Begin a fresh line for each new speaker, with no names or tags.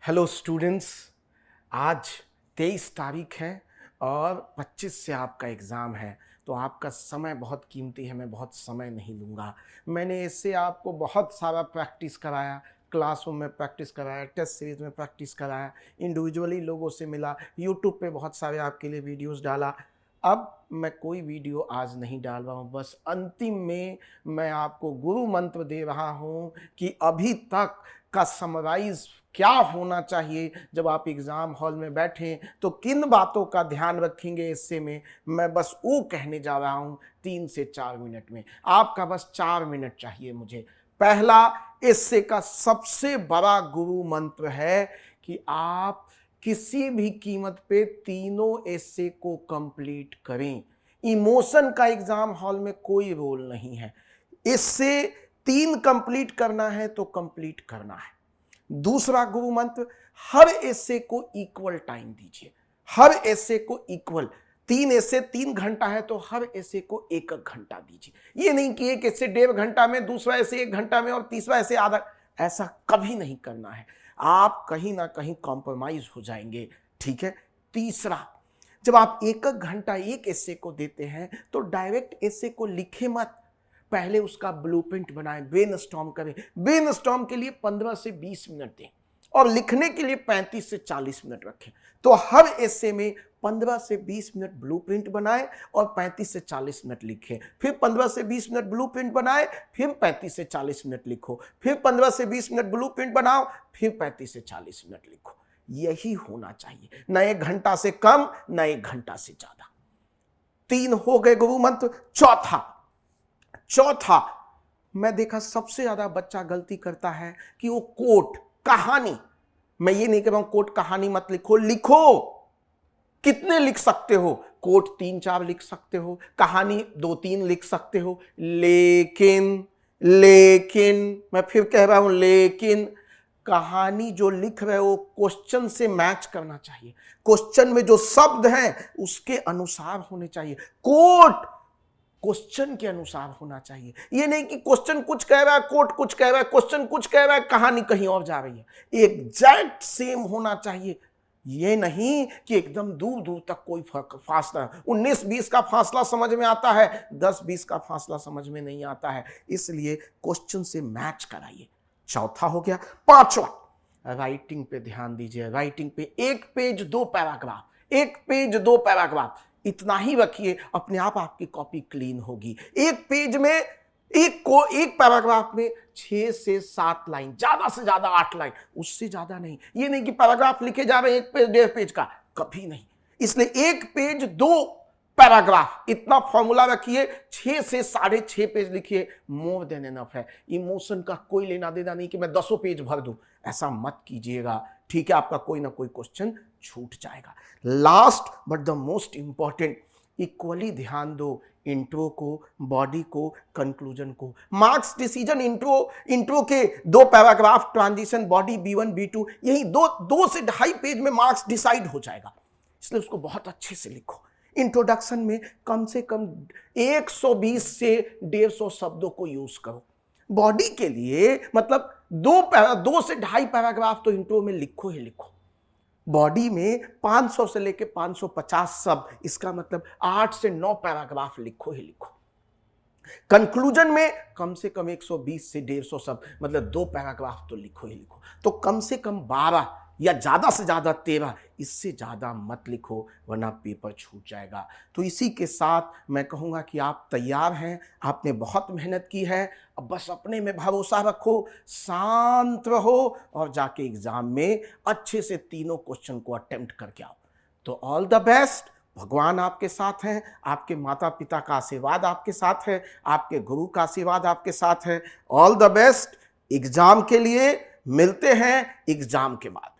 Hello students, आज 23 तारीख है और 25 से आपका एग्ज़ाम है। तो आपका समय बहुत कीमती है, मैं बहुत समय नहीं लूँगा। मैंने इससे आपको बहुत सारा प्रैक्टिस कराया, क्लासरूम में प्रैक्टिस कराया, टेस्ट सीरीज़ में प्रैक्टिस कराया, इंडिविजुअली लोगों से मिला, यूट्यूब पे बहुत सारे आपके लिए वीडियोस डाला। अब मैं कोई वीडियो आज नहीं डाल रहा हूँ, बस अंतिम में मैं आपको गुरु मंत्र दे रहा हूँ कि अभी तक का समराइज क्या होना चाहिए। जब आप एग्ज़ाम हॉल में बैठें तो किन बातों का ध्यान रखेंगे, इससे में मैं बस वो कहने जा रहा हूँ 3 से 4 मिनट में। आपका बस 4 मिनट चाहिए मुझे। पहला इससे का सबसे बड़ा गुरु मंत्र है कि आप किसी भी कीमत पे तीनों एस्से को कंप्लीट करें। इमोशन का एग्जाम हॉल में कोई रोल नहीं है। इससे 3 कंप्लीट करना है तो कंप्लीट करना है। दूसरा गुरु मंत्र, हर एस्से को इक्वल टाइम दीजिए। हर एस्से को इक्वल, 3 एस्से 3 घंटा है तो हर एस्से को 1 घंटा दीजिए। ये नहीं कि एक एस्से 1.5 घंटा में, दूसरा एस्से 1 घंटा में और तीसरा एस्से आधा। ऐसा कभी नहीं करना है। आप कहीं ना कहीं कॉम्प्रोमाइज हो जाएंगे। ठीक है। तीसरा, जब आप 1 घंटा एक एस्से को देते हैं तो डायरेक्ट एस्से को लिखे मत, पहले उसका ब्लूप्रिंट बनाएं, ब्रेनस्टॉर्म करें। ब्रेनस्टॉर्म के लिए 15 से 20 मिनट दें और लिखने के लिए 35 से 40 मिनट रखें। तो हर एस्से में 15 से 20 मिनट ब्लूप्रिंट बनाएं और 35 से 40 मिनट लिखें। फिर 15 से 20 मिनट ब्लूप्रिंट बनाएं, फिर 35 से 40 मिनट लिखो, फिर 15 से 20 मिनट ब्लूप्रिंट बनाओ, फिर 35 से 40 मिनट लिखो। यही होना चाहिए, न 1 घंटा से कम, न 1 घंटा से ज्यादा। 3 हो गए गुरु मंत्र। चौथा, मैं देखा सबसे ज्यादा बच्चा गलती करता है कि वो कोट, कहानी, मैं ये नहीं कह रहा हूं कोट कहानी मत लिखो, लिखो। कितने लिख सकते हो? कोट 3-4 लिख सकते हो, कहानी 2-3 लिख सकते हो, लेकिन मैं फिर कह रहा हूं लेकिन कहानी जो लिख रहे हो क्वेश्चन से मैच करना चाहिए। क्वेश्चन में जो शब्द हैं उसके अनुसार होने चाहिए। कोट क्वेश्चन के अनुसार होना चाहिए। ये नहीं कि क्वेश्चन कुछ कह रहा है, कोट कुछ कह रहा है, क्वेश्चन कुछ कह रहा है, कहानी कहीं और जा रही है। एग्जैक्ट सेम होना चाहिए। ये नहीं कि एकदम दूर दूर तक कोई फासला। 19-20 का फासला समझ में आता है, 10-20 का फासला समझ में नहीं आता है। इसलिए क्वेश्चन से मैच कराइए। चौथा हो गया। 5वां, राइटिंग पे ध्यान दीजिए। राइटिंग पे 1 पेज 2 पैराग्राफ, 1 पेज 2 पैराग्राफ, इतना ही रखिए, अपने आप आपकी कॉपी क्लीन होगी। 1 पेज में एक पैराग्राफ में 6 से 7 लाइन, ज्यादा से ज्यादा 8 लाइन, उससे ज्यादा नहीं। ये नहीं कि पैराग्राफ लिखे जा रहे हैं 1 पेज 1.5 पेज का, कभी नहीं। इसलिए 1 पेज 2 पैराग्राफ, इतना फॉर्मूला रखिए। 6 से 6.5 पेज लिखिए, मोर देन एनफ है। इमोशन का कोई लेना देना नहीं कि मैं 10 पेज भर दूं, ऐसा मत कीजिएगा। ठीक है, आपका कोई ना कोई क्वेश्चन छूट जाएगा। Last but the most important, equally ध्यान दो इंट्रो को, बॉडी को, कंक्लूजन को। मार्क्स डिसीजन इंट्रो के 2 paragraph, transition, body B1 B2, यही 2 से 2.5 पेज में मार्क्स डिसाइड हो जाएगा। इसलिए उसको बहुत अच्छे से लिखो। इंट्रोडक्शन में कम से कम 120 से 150 शब्दों को यूज करो। बॉडी के लिए मतलब 2 से 2.5 पैराग्राफ तो इंट्रो में लिखो ही लिखो। बॉडी में 500 से लेके 550 शब्द, इसका मतलब 8 से 9 पैराग्राफ लिखो ही लिखो। कंक्लूजन में कम से कम 120 से 150 शब्द, मतलब 2 पैराग्राफ तो लिखो ही लिखो। तो कम से कम 12 या ज्यादा से ज्यादा 13, इससे ज्यादा मत लिखो वरना पेपर छूट जाएगा। तो इसी के साथ मैं कहूंगा कि आप तैयार हैं, आपने बहुत मेहनत की है। अब बस अपने में भरोसा रखो, शांत रहो और जाके एग्जाम में अच्छे से तीनों क्वेश्चन को अटेम्प्ट करके आओ। तो ऑल द बेस्ट। भगवान आपके साथ हैं, आपके माता पिता का आशीर्वाद आपके साथ है, आपके गुरु का आशीर्वाद आपके साथ है। All the best. एग्जाम के लिए मिलते हैं एग्जाम के बाद।